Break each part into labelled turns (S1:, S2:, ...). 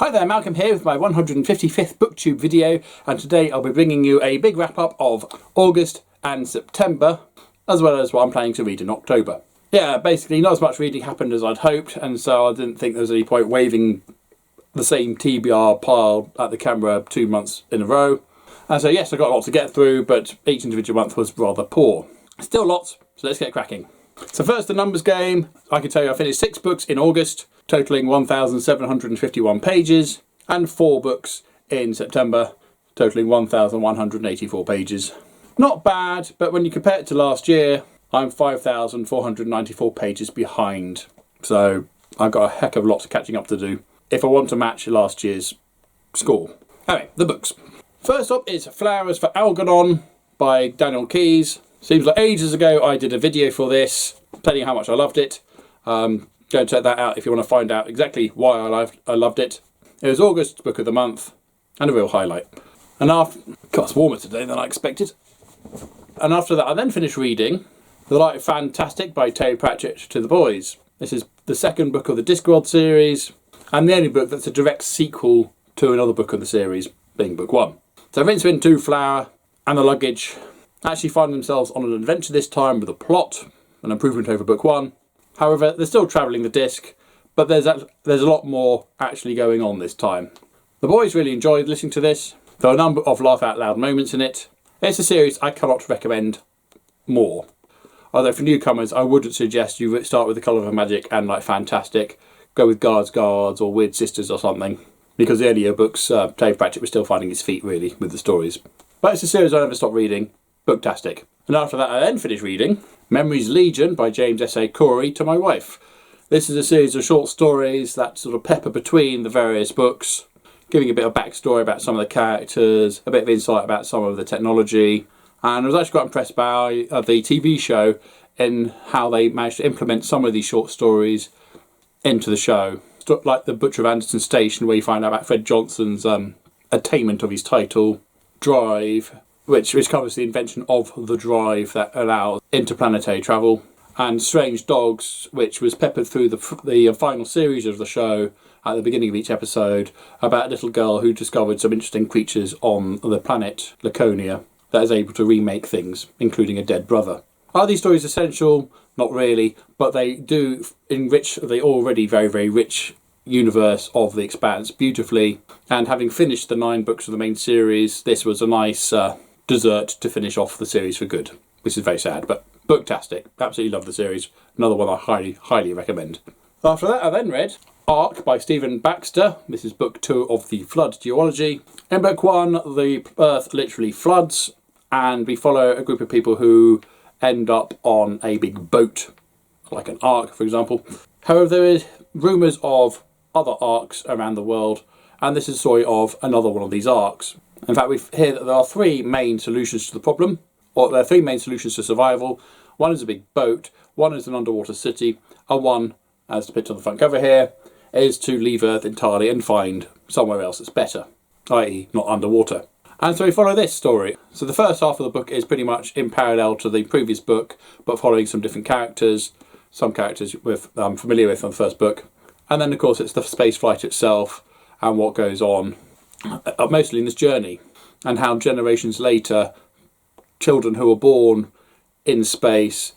S1: Hi there, Malcolm here with my 155th booktube video, and today I'll be bringing you a big wrap-up of August and September, as well as what I'm planning to read in October. Yeah, basically not as much reading happened as I'd hoped, and so I didn't think there was any point waving the same TBR pile at the camera 2 months in a row. And so yes, I got a lot to get through, but each individual month was rather poor. Still lots, so let's get cracking. So first, the numbers game. I can tell you I finished 6 books in August, totaling 1,751 pages, and 4 books in September, totaling 1,184 pages. Not bad, but when you compare it to last year, I'm 5,494 pages behind. So I've got a heck of a lot of catching up to do if I want to match last year's score. Anyway, the books. First up is Flowers for Algonon by Daniel Keyes. Seems like ages ago I did a video for this, telling you how much I loved it. Go and check that out if you want to find out exactly why I loved it. It was August book of the month, and a real highlight. And after, it's warmer today than I expected. And after that I then finished reading The Light of Fantastic by Terry Pratchett to the boys. This is the second book of the Discworld series, and the only book that's a direct sequel to another book of the series, being book 1. So Rincewind 2, Flower, and the Luggage actually find themselves on an adventure this time with a plot, an improvement over book 1. However, they're still travelling the disc, but there's a lot more actually going on this time. The boys really enjoyed listening to this. There are a number of laugh out loud moments in it. It's a series I cannot recommend more. Although for newcomers, I would suggest you start with The Colour of Magic and like Fantastic. Go with Guards or Weird Sisters or something. Because the earlier books, Terry Pratchett was still finding his feet really with the stories. But it's a series I never stopped reading. Booktastic. And after that I then finished reading Memories Legion by James S.A. Corey to my wife. This is a series of short stories that sort of pepper between the various books, giving a bit of backstory about some of the characters, a bit of insight about some of the technology. And I was actually quite impressed by the TV show in how they managed to implement some of these short stories into the show. Like The Butcher of Anderson Station, where you find out about Fred Johnson's attainment of his title, Drive, which covers the invention of the drive that allows interplanetary travel, and Strange Dogs, which was peppered through the final series of the show at the beginning of each episode, about a little girl who discovered some interesting creatures on the planet Laconia that is able to remake things, including a dead brother. Are these stories essential? Not really, but they do enrich the already very, very rich universe of The Expanse beautifully, and having finished the 9 books of the main series, this was a nice dessert to finish off the series for good, which is very sad, but booktastic. Absolutely love the series. Another one I highly recommend. After that I then read Ark by Stephen Baxter. This is book 2 of the Flood duology. In book 1 the Earth literally floods, and we follow a group of people who end up on a big boat, like an ark for example. However, there is rumours of other arks around the world, and this is a story of another one of these arks. In fact, we hear that there are 3 main solutions to the problem, or there are 3 main solutions to survival. One is a big boat, one is an underwater city, and one, as depicted on the front cover here, is to leave Earth entirely and find somewhere else that's better, i.e. not underwater. And so we follow this story. So the first half of the book is pretty much in parallel to the previous book, but following some different characters, some characters I'm familiar with from the first book. And then of course it's the space flight itself and what goes on, mostly in this journey, and how generations later children who were born in space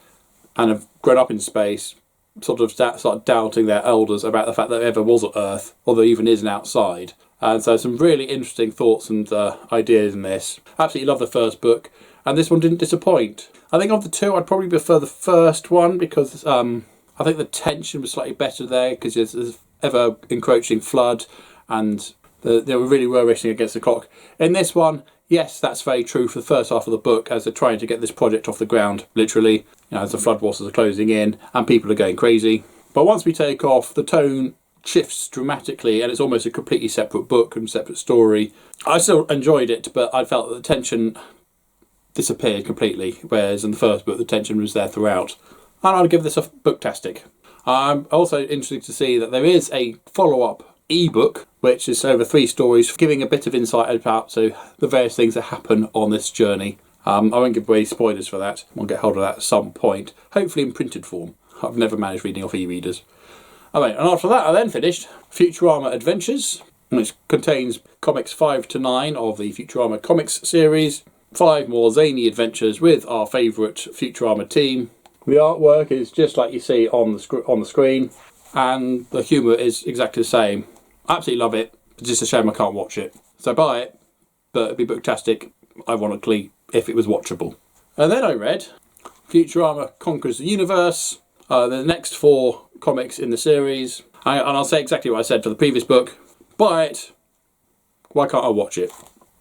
S1: and have grown up in space sort of start doubting their elders about the fact that there ever was an Earth, or there even is an outside. And so some really interesting thoughts and ideas in this. Absolutely love the first book, and this one didn't disappoint. I think of the 2 I'd probably prefer the first one, because I think the tension was slightly better there, because there's ever encroaching flood and they really were racing against the clock. In this one, yes, that's very true for the first half of the book, as they're trying to get this project off the ground, literally, as the floodwaters are closing in and people are going crazy. But once we take off, the tone shifts dramatically, and it's almost a completely separate book and separate story. I still enjoyed it, but I felt that the tension disappeared completely, whereas in the first book the tension was there throughout. And I'd give this a booktastic. I'm also interested to see that there is a follow-up ebook, which is over 3 stories, giving a bit of insight about the various things that happen on this journey. I won't give away spoilers for that. We'll get hold of that at some point, hopefully in printed form. I've never managed reading off e-readers. Alright, and after that I then finished Futurama Adventures which contains comics 5 to 9 of the Futurama comics series. 5 more zany adventures with our favourite Futurama team. The artwork is just like you see on the screen, and the humour is exactly the same. I absolutely love it. It's just a shame I can't watch it. So buy it, but it'd be booktastic, ironically, if it was watchable. And then I read Futurama Conquers the Universe, the next 4 comics in the series. And I'll say exactly what I said for the previous book. Buy it. Why can't I watch it?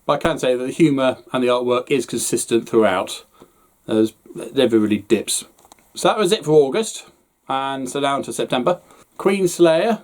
S1: But I can say that the humour and the artwork is consistent throughout. It never really dips. So that was it for August. And so down to September. Queen Slayer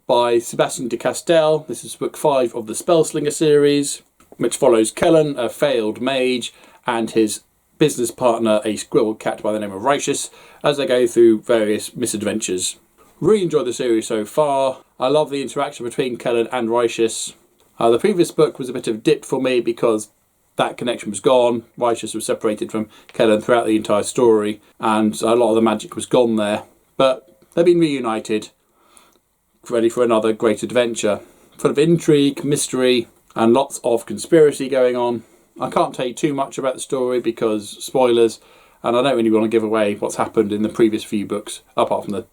S1: by Sebastian de Castell. This is book 5 of the Spellslinger series, which follows Kellen, a failed mage, and his business partner, a squirrel cat by the name of Righteous, as they go through various misadventures. Really enjoyed the series so far. I love the interaction between Kellen and Righteous. The previous book was a bit of a dip for me because that connection was gone. Righteous was separated from Kellen throughout the entire story, and a lot of the magic was gone there. But they've been reunited, ready for another great adventure, full of intrigue, mystery, and lots of conspiracy going on. I can't tell you too much about the story because spoilers, and I don't really want to give away what's happened in the previous few books, apart from the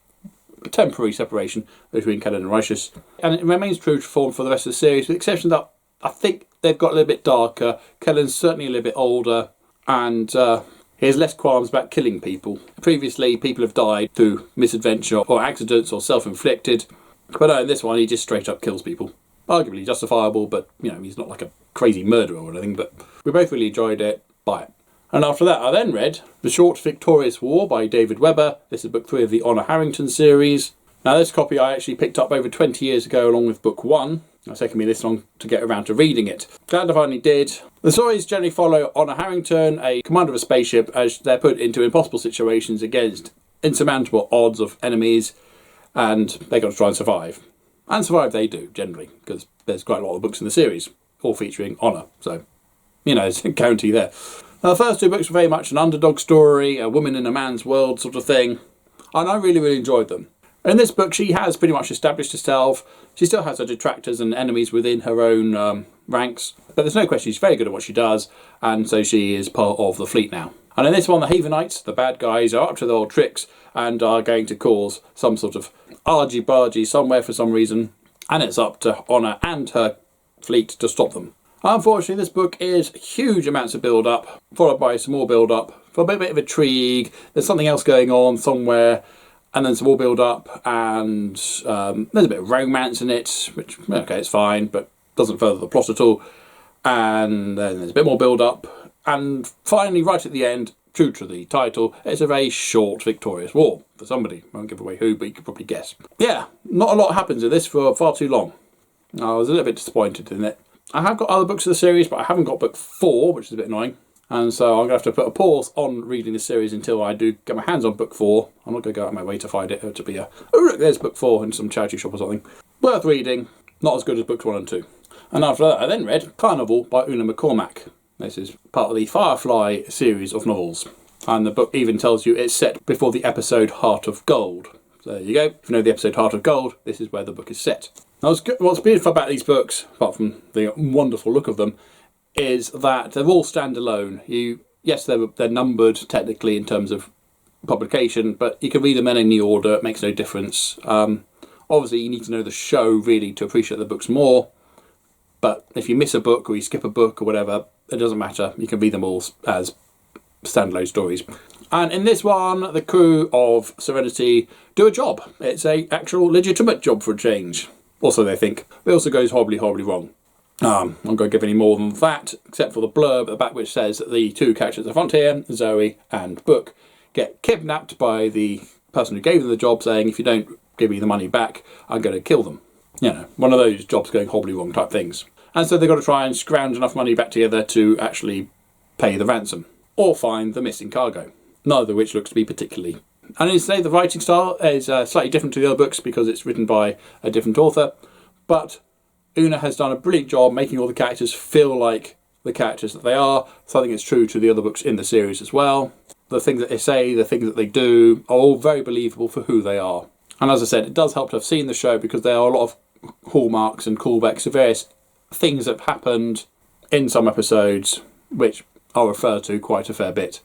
S1: temporary separation between Kellen and Righteous. And it remains true to form for the rest of the series, with the exception that I think they've got a little bit darker. Kellen's certainly a little bit older, and he has less qualms about killing people. Previously, people have died through misadventure or accidents or self-inflicted, but no, in this one he just straight up kills people. Arguably justifiable, but you know, he's not like a crazy murderer or anything. But we both really enjoyed it. Buy it. And after that, I then read The Short Victorious War by David Webber. This is book 3 of the Honor Harrington series. Now, this copy I actually picked up over 20 years ago along with book 1. It's taken me this long to get around to reading it. Glad I finally did. The stories generally follow Honor Harrington, a commander of a spaceship, as they're put into impossible situations against insurmountable odds of enemies, and they've got to try and survive. And survive they do, generally, because there's quite a lot of books in the series, all featuring Honor. So, you know, it's a guarantee there. Now, the first 2 books were very much an underdog story, a woman in a man's world sort of thing, and I really, really enjoyed them. In this book, she has pretty much established herself. She still has her detractors and enemies within her own ranks, but there's no question she's very good at what she does, and so she is part of the fleet now. And in this one, the Havenites, the bad guys, are up to their old tricks and are going to cause some sort of argy-bargy somewhere for some reason, and it's up to Honor and her fleet to stop them. Unfortunately, this book is huge amounts of build-up, followed by some more build-up, for a bit of intrigue. There's something else going on somewhere, and then some more build-up, and there's a bit of romance in it, which, okay, it's fine, but doesn't further the plot at all. And then there's a bit more build-up, and finally, right at the end, true to the title, it's a very short victorious war for somebody. I won't give away who, but you can probably guess. Yeah, not a lot happens in this for far too long. I was a little bit disappointed in it. I have got other books of the series, but I haven't got book 4, which is a bit annoying. And so I'm going to have to put a pause on reading the series until I do get my hands on book 4. I'm not going to go out of my way to find it. To be oh look, there's book 4 in some charity shop or something. Worth reading, not as good as books 1 and 2. And after that, I then read Carnival by Una McCormack. This is part of the Firefly series of novels. And the book even tells you it's set before the episode Heart of Gold. So there you go. If you know the episode Heart of Gold, this is where the book is set. Now, what's beautiful about these books, apart from the wonderful look of them, is that they're all standalone. Yes, they're numbered technically in terms of publication, but you can read them in any order. It makes no difference. Obviously, you need to know the show really to appreciate the books more. But if you miss a book or you skip a book or whatever, it doesn't matter. You can read them all as standalone stories. And in this one, the crew of Serenity do a job. It's an actual legitimate job for a change. Also, they think. It also goes horribly, horribly wrong. I'm not going to give any more than that, except for the blurb at the back which says that the 2 characters at the front here, Zoe and Book, get kidnapped by the person who gave them the job, saying, if you don't give me the money back, I'm going to kill them. You know, one of those jobs going horribly wrong type things. And so they've got to try and scrounge enough money back together to actually pay the ransom, or find the missing cargo. Neither of which looks to be particularly. And as I say, the writing style is slightly different to the other books because it's written by a different author, but Una has done a brilliant job making all the characters feel like the characters that they are, something that's true to the other books in the series as well. The things that they say, the things that they do, are all very believable for who they are. And as I said, it does help to have seen the show because there are a lot of hallmarks and callbacks to various things that have happened in some episodes, which I'll refer to quite a fair bit.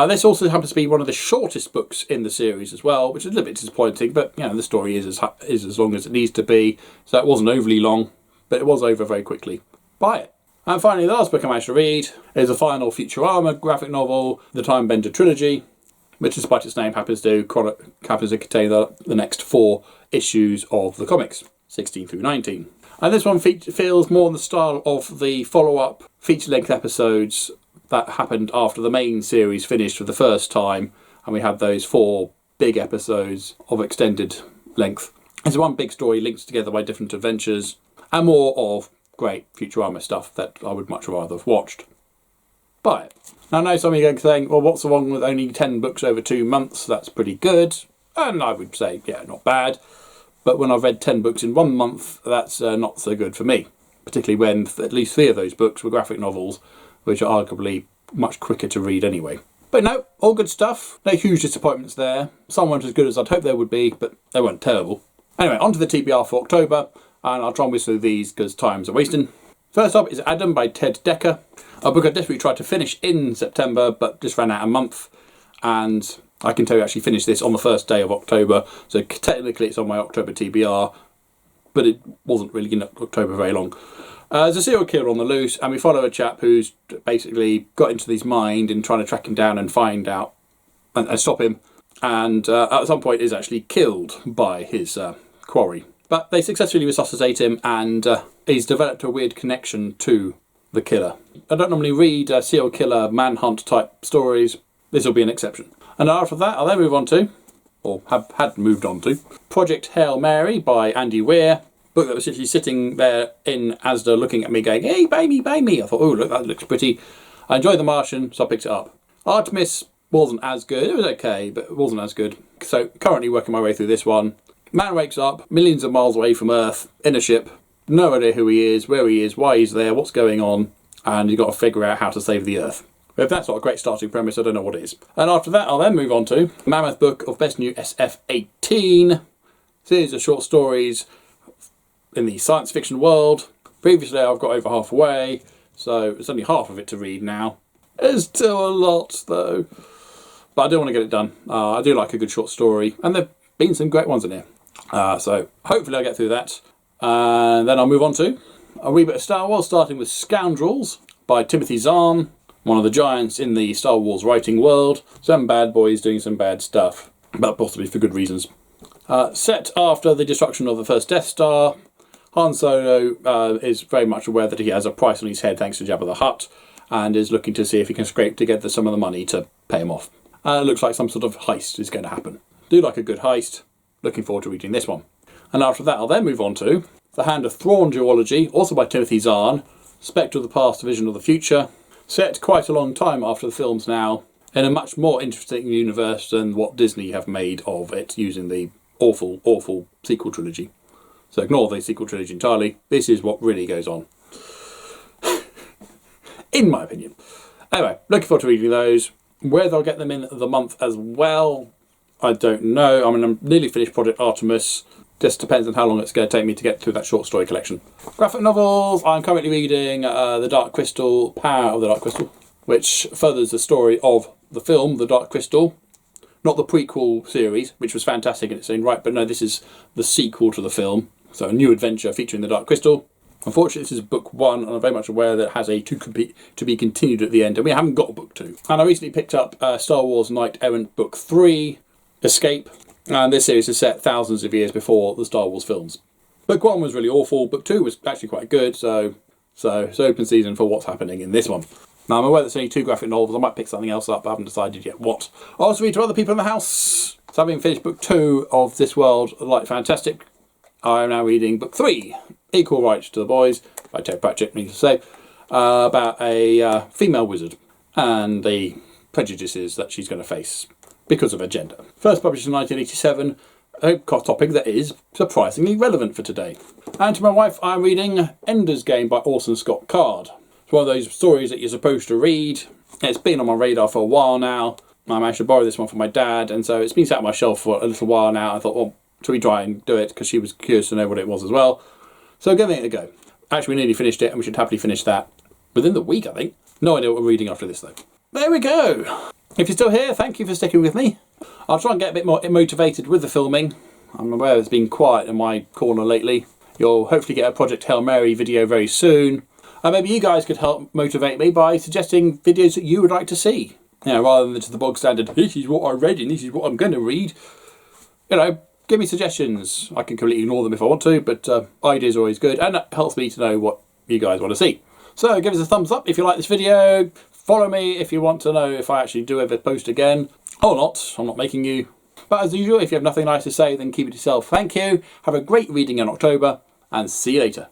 S1: This also happens to be one of the shortest books in the series as well, which is a little bit disappointing, but you know, the story is as long as it needs to be, so it wasn't overly long, but it was over very quickly. Buy it. And finally, the last book I managed to read is the final Futurama graphic novel, the Time Bender Trilogy, which despite its name happens to contain the next 4 issues of the comics, 16 through 19. And this one feels more in the style of the follow-up feature-length episodes that happened after the main series finished for the first time, and we had those 4 big episodes of extended length. It's one big story linked together by different adventures, and more of great Futurama stuff that I would much rather have watched. Buy it. Now I know some of you are saying, well, what's wrong with only 10 books over 2 months? That's pretty good. And I would say, yeah, not bad. But when I've read 10 books in 1 month, that's not so good for me. Particularly when at least 3 of those books were graphic novels, which are arguably much quicker to read anyway. But no, all good stuff. No huge disappointments there. Some weren't as good as I'd hoped they would be, but they weren't terrible. Anyway, on to the TBR for October, and I'll try and whiz through these because time's a wasting. First up is Adam by Ted Dekker, a book I desperately tried to finish in September, but just ran out a month, and I can tell you I actually finished this on the first day of October, so technically it's on my October TBR, but it wasn't really in October very long. There's a serial killer on the loose, and we follow a chap who's basically got into his mind in trying to track him down and find out and stop him, and at some point is actually killed by his quarry. But they successfully resuscitate him, and he's developed a weird connection to the killer. I don't normally read serial killer manhunt type stories. This will be an exception. And after that, I'll then move on to, or had moved on to, Project Hail Mary by Andy Weir. Book that was literally sitting there in Asda looking at me going, hey, buy me, buy me. I thought, oh, look, that looks pretty. I enjoyed The Martian, so I picked it up. Artemis wasn't as good. It was okay, but it wasn't as good. So currently working my way through this one. Man wakes up millions of miles away from Earth in a ship. No idea who he is, where he is, why he's there, what's going on. And you've got to figure out how to save the Earth. If that's not a great starting premise, I don't know what is. And after that, I'll then move on to Mammoth book of Best New SF 18. Series of short stories in the science fiction world. Previously I've got over halfway, so it's only half of it to read now. There's still a lot though, but I do want to get it done. I do like a good short story, and there've been some great ones in here. So hopefully I'll get through that. And then I'll move on to a wee bit of Star Wars, starting with Scoundrels by Timothy Zahn, one of the giants in the Star Wars writing world. Some bad boys doing some bad stuff, but possibly for good reasons. Set after the destruction of the first Death Star, Han Solo is very much aware that he has a price on his head thanks to Jabba the Hutt, and is looking to see if he can scrape together some of the money to pay him off. It looks like some sort of heist is going to happen. Do like a good heist. Looking forward to reading this one. And after that I'll then move on to The Hand of Thrawn duology, also by Timothy Zahn, Specter of the Past, Vision of the Future. Set quite a long time after the films now, in a much more interesting universe than what Disney have made of it, using the awful, awful sequel trilogy. So ignore the sequel trilogy entirely. This is what really goes on. In my opinion. Anyway, looking forward to reading those. Whether I'll get them in the month as well, I don't know. I mean, I'm nearly finished Project Artemis. Just depends on how long it's going to take me to get through that short story collection. Graphic novels. I'm currently reading The Dark Crystal, Power of the Dark Crystal, which furthers the story of the film, The Dark Crystal. Not the prequel series, which was fantastic in its own right, but no, this is the sequel to the film. So a new adventure featuring the Dark Crystal. Unfortunately, this is book 1, and I'm very much aware that it has a to be continued at the end, and we haven't got book 2. And I recently picked up Star Wars Knight Errant book 3, Escape, and this series is set thousands of years before the Star Wars films. Book 1 was really awful, book 2 was actually quite good, so it's open season for what's happening in this one. Now I'm aware there's only 2 graphic novels, I might pick something else up, I haven't decided yet what. I also read to other people in the house. So having finished book 2 of This World Light Fantastic, I am now reading book 3, Equal Rights to the Boys, by Terry Pratchett, needless to say, about a female wizard and the prejudices that she's going to face because of her gender. First published in 1987, a topic that is surprisingly relevant for today. And to my wife, I'm reading Ender's Game by Orson Scott Card. It's one of those stories that you're supposed to read. It's been on my radar for a while now. I managed to borrow this one from my dad, and so it's been sat on my shelf for a little while now. I thought, well, So we try and do it because she was curious to know what it was as well. So giving it a go. Actually, we nearly finished it and we should happily finish that within the week, I think. No idea what we're reading after this though. There we go. If you're still here, thank you for sticking with me. I'll try and get a bit more motivated with the filming. I'm aware it's been quiet in my corner lately. You'll hopefully get a Project Hail Mary video very soon. And maybe you guys could help motivate me by suggesting videos that you would like to see. You know, rather than just the bog standard, this is what I read and this is what I'm going to read. You know, give me suggestions. I can completely ignore them if I want to, but ideas are always good, and that helps me to know what you guys want to see. So give us a thumbs up if you like this video. Follow me if you want to know if I actually do ever post again. Or not. I'm not making you. But as usual, if you have nothing nice to say, then keep it to yourself. Thank you. Have a great reading in October, and see you later.